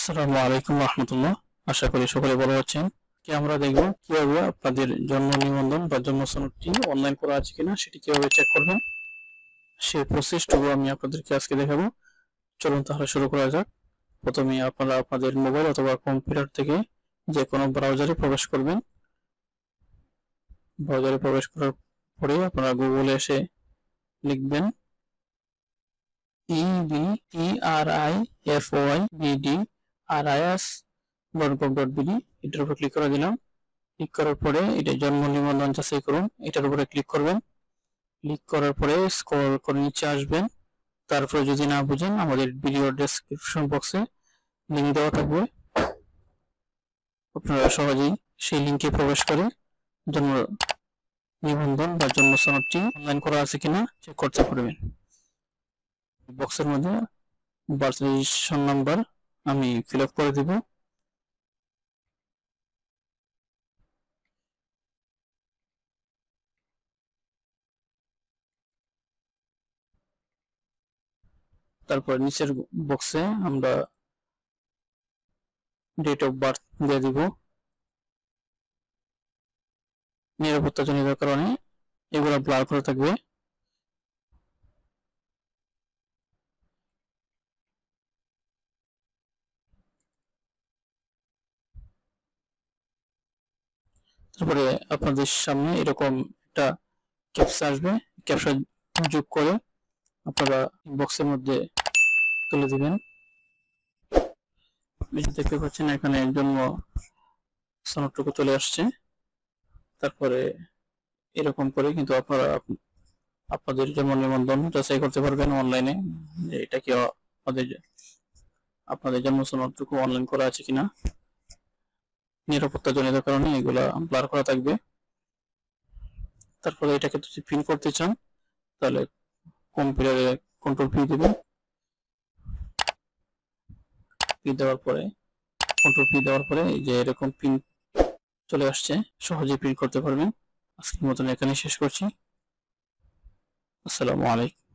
আসসালামু আলাইকুম রহমতুল্লাহ। আশা করি সকলে ভালো আছেন। আমরা দেখব কিভাবে আপনাদের জন্ম নিবন্ধন বা জন্ম সনদটি অনলাইন করা আছে কিনা সেটি কিভাবে চেক করবেন, সেই প্রসেসটুকু আমি আপনাদেরকে আজকে দেখাবো। চলুন তাহলে শুরু করা যাক। প্রথমে আপনারা আপনাদের মোবাইল অথবা কম্পিউটার থেকে যে কোনো ব্রাউজারে প্রবেশ করবেন। ব্রাউজারে প্রবেশ করার পরে আপনারা গুগলে এসে লিখবেন EBTRIFOYBDRIS.gov.bd। এটার উপর ক্লিক করে দিলাম। ক্লিক করার পরে এটা জন্ম নিবন্ধন যাচাই করুন, এটার উপরে ক্লিক করবেন। ক্লিক করার পরে স্ক্রল করে নিচে আসবেন। তারপরে যদি না বুঝেন আমাদের ভিডিও ডেসক্রিপশন বক্সে লিংক দেওয়া থাকবে, আপনারা সহজেই সেই লিংকে প্রবেশ করে জন্ম নিবন্ধন বা জন্ম সনদটি অনলাইন করা আছে কিনা চেক করতে পারবেন। বক্সের মধ্যে বার্থ রেজিস্ট্রেশন নাম্বার আমি ফিল আপ করে দেব। তারপর নিচের বক্সে আমরা ডেট অফ বার্থ দিয়ে দিব। নিরাপত্তাজনিত কারণে এগুলো ব্লার করে থাকবে। তারপরে আপনাদের সামনে এরকম একটা ক্যাপচা আসবে, ক্যাপচা যোগ করে আপনারা বক্সের মধ্যে তুলে দিবেন। দেখতে পাচ্ছেন এখানে জন্ম সনদটুকু চলে আসছে। তারপরে এরকম করে কিন্তু আপনারা আপনাদের জন্ম নিবন্ধন যাচাই করতে পারবেন অনলাইনে, যে এটা কি আপনাদের জন্ম সনদটুকু অনলাইন করা আছে কিনা। নিরাপত্তাজনিত কারণে এগুলা ব্লার করা থাকবে। তারপরে এটাকে যদি প্রিন্ট করতে চান তাহলে কম্পিউটারে কন্ট্রোল পি দেবেন। পি দেওয়ার পরে কন্ট্রোল পি দেওয়ার পরে এই যে এরকম প্রিন্ট চলে আসছে, সহজেই প্রিন্ট করতে পারবেন। আজকের মতন এখানে শেষ করছি। আসসালামু আলাইকুম।